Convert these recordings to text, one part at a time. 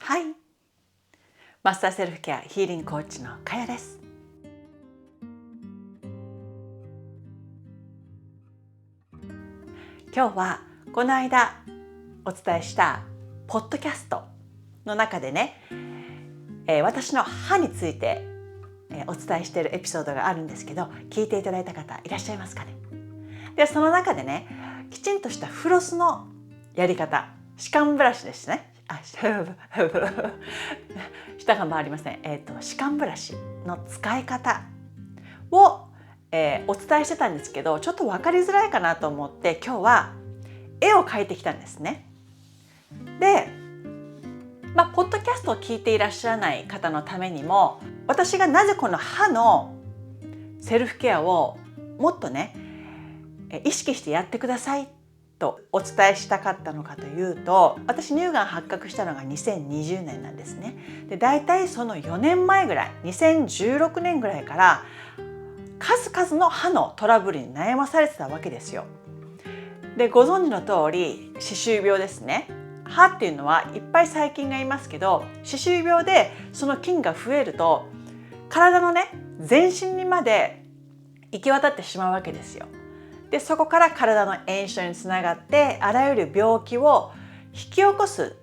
はい、マスターセルフケアヒーリングコーチのかやです。今日はこの間お伝えしたポッドキャストの中でね、私の歯についてお伝えしているエピソードがあるんですけど、聞いていただいた方いらっしゃいますかね。でその中でね、きちんとしたフロスのやり方、歯間ブラシですね。舌が回りません。歯間ブラシの使い方を、お伝えしてたんですけど、ちょっと分かりづらいかなと思って今日は絵を描いてきたんですね。で、ポッドキャストを聞いていらっしゃらない方のためにも、私がなぜこの歯のセルフケアをもっとね意識してやってくださいとお伝えしたかったのかというと、私乳がん発覚したのが2020年なんですね。で、だいたいその4年前ぐらい、2016年ぐらいから数々の歯のトラブルに悩まされてたわけですよ。で、ご存知の通り歯周病ですね。歯っていうのはいっぱい細菌がいますけど、歯周病でその菌が増えると体のね全身にまで行き渡ってしまうわけですよ。で、そこから体の炎症につながってあらゆる病気を引き起こす、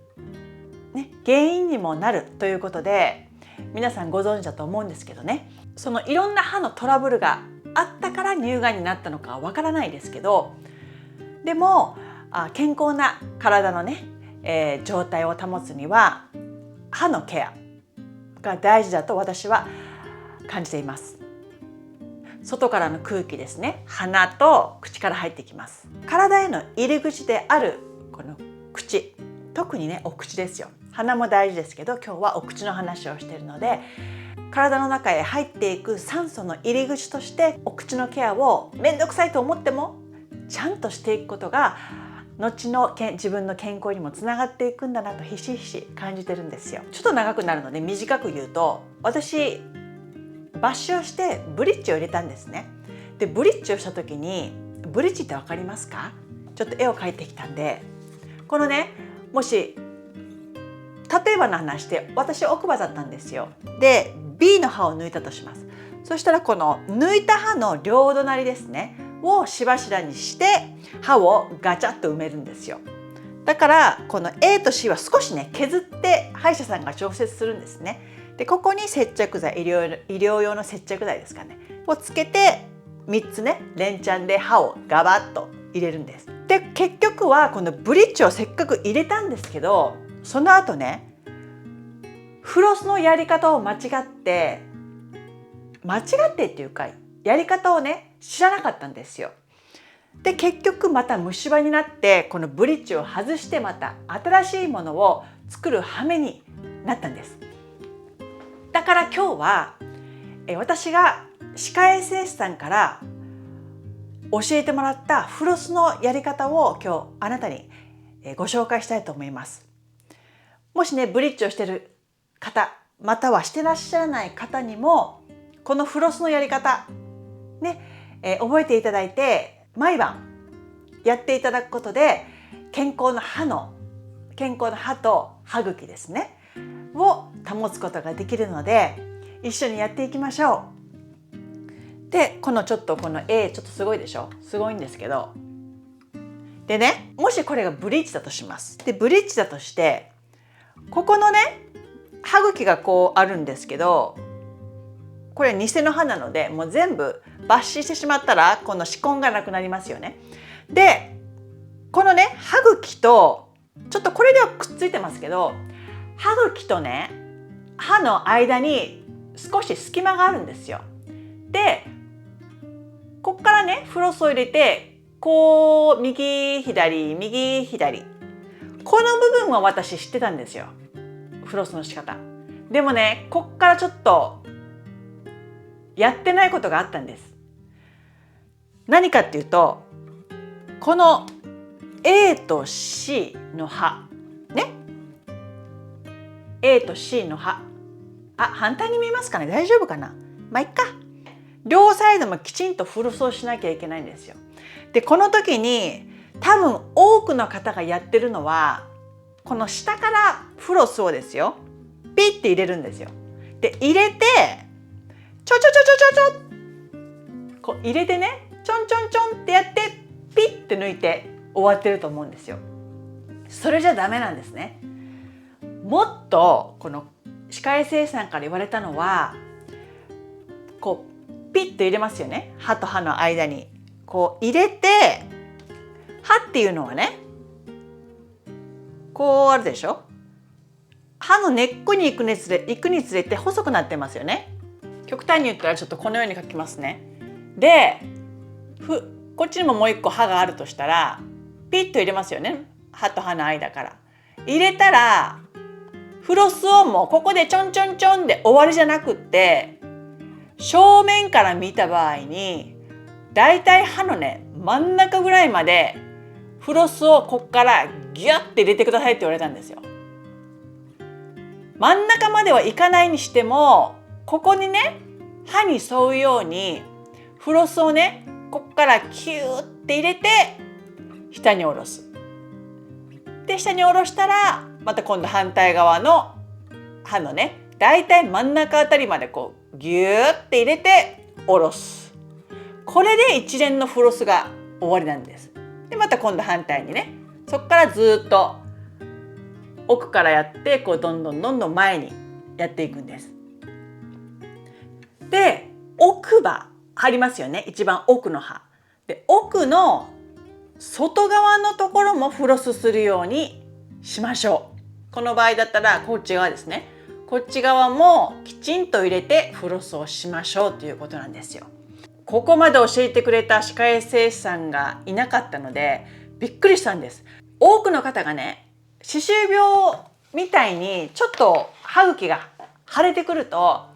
原因にもなるということで、皆さんご存知だと思うんですけどね、そのいろんな歯のトラブルがあったから乳がんになったのかはわからないですけど、でも健康な体のね、状態を保つには歯のケアが大事だと私は感じています。外からの空気ですね、鼻と口から入ってきます。体への入り口であるこの口、特にねお口ですよ。鼻も大事ですけど、今日はお口の話をしているので、体の中へ入っていく酸素の入り口としてお口のケアをめんどくさいと思ってもちゃんとしていくことが後の自分の健康にもつながっていくんだなとひしひし感じてるんですよ。ちょっと長くなるので短く言うと、私抜歯をしてブリッジを入れたんですね。で、ブリッジをした時に、ブリッジって分かりますか？ちょっと絵を描いてきたんで、このね、もし例えばの話で私奥歯だったんですよ。で B の歯を抜いたとします。そしたらこの抜いた歯の両隣ですねを歯柱にして歯をガチャッと埋めるんですよ。だからこの A と C は少しね削って歯医者さんが調節するんですね。で、ここに接着剤、医療用の接着剤ですかねをつけて、3つね連チャンで歯をガバッと入れるんです。で、結局はこのブリッジをせっかく入れたんですけど、その後ねフロスのやり方を間違ってっていうか、やり方をね知らなかったんですよ。で、結局また虫歯になって、このブリッジを外してまた新しいものを作る羽目になったんです。だから今日は私が歯科衛生士さんから教えてもらったフロスのやり方を今日あなたにご紹介したいと思います。もしねブリッジをしている方、またはしてらっしゃらない方にもこのフロスのやり方ね、覚えていただいて毎晩やっていただくことで健康な歯と歯茎ですねを保つことができるので、一緒にやっていきましょう。で、この絵ちょっとすごいでしょ？すごいんですけど、でね、もしこれがブリッジだとします。で、ブリッジだとしてここのね歯茎がこうあるんですけど、これ偽の歯なのでもう全部抜歯してしまったらこの歯根がなくなりますよね。で、このね歯茎とちょっとこれではくっついてますけど、歯茎とね歯の間に少し隙間があるんですよ。で、こっからねフロスを入れてこう右左この部分は私知ってたんですよ、フロスの仕方。でもねこっからちょっとやってないことがあったんです。何かっていうと、この A と C の歯ね、A と C の歯、反対に見えますかね？大丈夫かな？いっか。両サイドもきちんとフロスをしなきゃいけないんですよ。で、この時に多分多くの方がやってるのはこの下からフロスをですよ、ピッて入れるんですよ。で入れてちょこう入れてね、ちょんちょんちょんってやってピッて抜いて終わってると思うんですよ。それじゃダメなんですね。もっとこの歯科衛生士さんから言われたのは、こうピッと入れますよね。歯と歯の間にこう入れて、歯っていうのはね、こうあるでしょ。歯の根っこに行くにつれて細くなってますよね。極端に言ったらちょっとこのように書きますね。でこっちにももう一個歯があるとしたら、ピッと入れますよね。歯と歯の間から入れたら、フロスをもうここでちょんちょんちょんで終わりじゃなくって、正面から見た場合にだいたい歯のね真ん中ぐらいまでフロスをこっからギュッて入れてくださいって言われたんですよ。真ん中まではいかないにしても、ここにね歯に沿うようにフロスをねこっからキューって入れて下に下ろす。で下に下ろしたら、また今度反対側の歯のねだいたい真ん中あたりまでこうギューって入れて下ろす。これで一連のフロスが終わりなんです。でまた今度反対にね、そこからずっと奥からやって、こうどんどん前にやっていくんです。で奥歯ありますよね、一番奥の歯で、奥の外側のところもフロスするようにしましょう。この場合だったらこっち側ですね、こっち側もきちんと入れてフロスをしましょうということなんですよ。ここまで教えてくれた歯科衛生士さんがいなかったのでびっくりしたんです。多くの方がね、歯周病みたいにちょっと歯茎が腫れてくると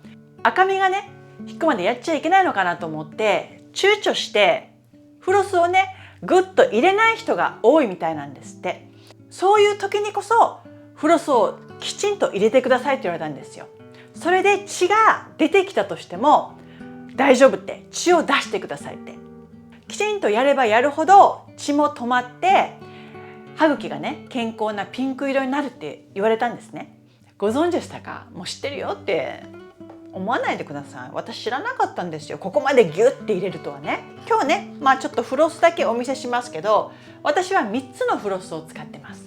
赤みがね引くまでやっちゃいけないのかなと思って躊躇してフロスをねグッと入れない人が多いみたいなんですって。そういう時にこそフロスをきちんと入れてくださいって言われたんですよ。それで血が出てきたとしても大丈夫って、血を出してくださいって、きちんとやればやるほど血も止まって歯茎がね健康なピンク色になるって言われたんですね。ご存知でしたか？もう知ってるよって思わないでください。私知らなかったんですよ。ここまでギュッて入れるとはね。今日ね、ちょっとフロスだけお見せしますけど、私は3つのフロスを使ってます。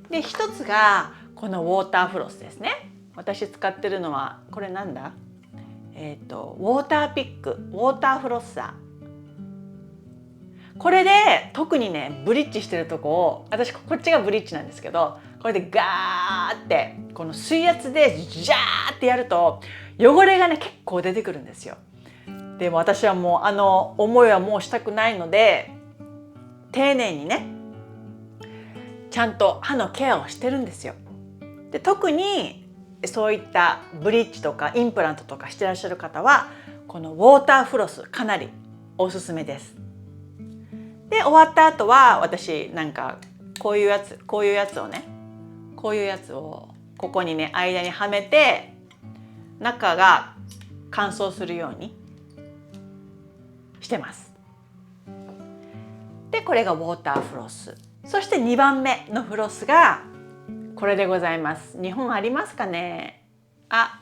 で1つがこのウォーターフロスですね。私使ってるのはこれなんだ、ウォーターピック、ウォーターフロッサー。これで特にねブリッジしてるとこを、私こっちがブリッジなんですけど、これでガーってこの水圧でジャーってやると汚れがね結構出てくるんですよ。でも私はもう思いはもうしたくないので、丁寧にねちゃんと歯のケアをしてるんですよ。で特にそういったブリッジとかインプラントとかしてらっしゃる方はこのウォーターフロスかなりおすすめです。で終わった後は私なんかこういうやつをね、こういうやつをここにね間にはめて中が乾燥するようにしてます。でこれがウォーターフロス。そして2番目のフロスがこれでございます。日本ありますかね。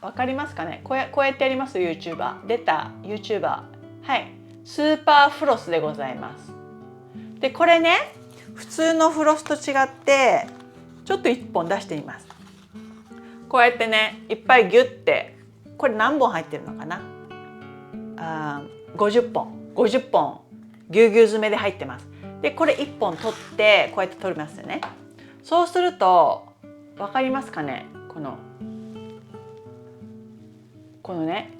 わかりますかね。こうやってやります。 YouTuber 出た YouTuber、 はいスーパーフロスでございます。でこれね普通のフロスと違ってちょっと1本出してみます。こうやってねいっぱいギュッて、これ何本入ってるのかな、50本ぎゅうぎゅう詰めで入ってます。でこれ1本取ってこうやって取りますよね。そうすると分かりますかね、このね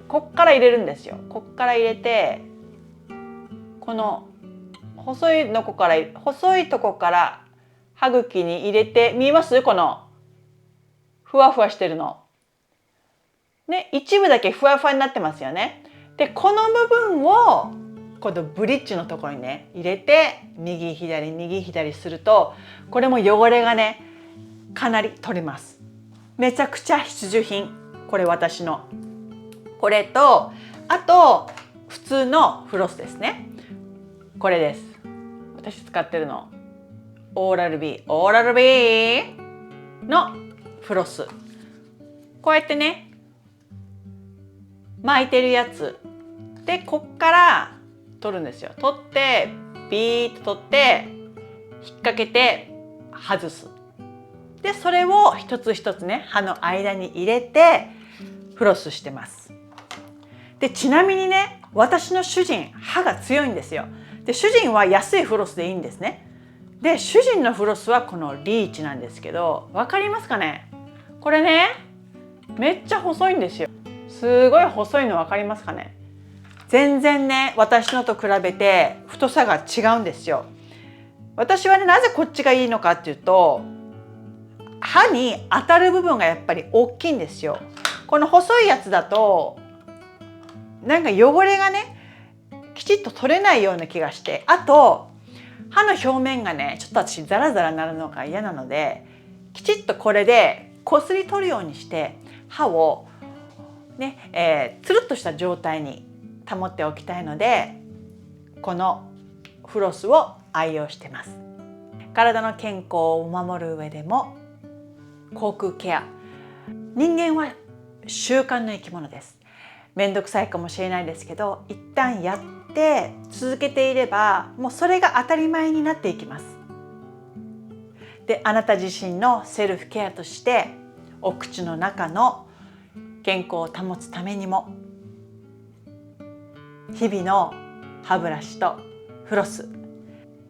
こっから入れるんですよ。こっから入れてこの細いとこから歯茎に入れて、見えます？このふわふわしてるのね、一部だけふわふわになってますよね。でこの部分をこのブリッジのところにね入れて右左すると、これも汚れがねかなり取れます。めちゃくちゃ必需品。これ私のこれと、あと普通のフロスですね。これです。私使ってるのウオーラル B オーラル B のフロス、こうやってね巻いてるやつで、こっから取るんですよ。取ってビーッと取って引っ掛けて外す。でそれを一つ一つね歯の間に入れてフロスしてます。でちなみにね、私の主人歯が強いんですよ。で主人は安いフロスでいいんですね。で主人のフロスはこのリーチなんですけど、分かりますかね。これねめっちゃ細いんですよ。すごい細いの分かりますかね。全然ね私のと比べて太さが違うんですよ。私はねなぜこっちがいいのかっていうと、歯に当たる部分がやっぱり大きいんですよ。この細いやつだとなんか汚れがねきちっと取れないような気がして、あと歯の表面がねちょっと私ザラザラなるのが嫌なので、きちっとこれでこすり取るようにして歯をね、つるっとした状態に保っておきたいので、このフロスを愛用してます。体の健康を守る上でも口腔ケア、人間は習慣の生き物です。めんどくさいかもしれないですけど、一旦やって続けていればもうそれが当たり前になっていきます。であなた自身のセルフケアとしてお口の中の健康を保つためにも日々の歯ブラシとフロス、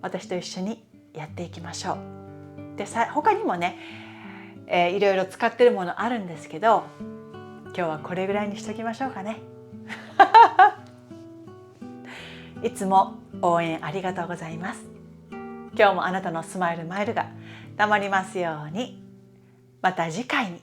私と一緒にやっていきましょう。で他にもね、いろいろ使ってるものあるんですけど、今日はこれぐらいにしときましょうかね。いつも応援ありがとうございます。今日もあなたのスマイルマイルがたまりますように。また次回に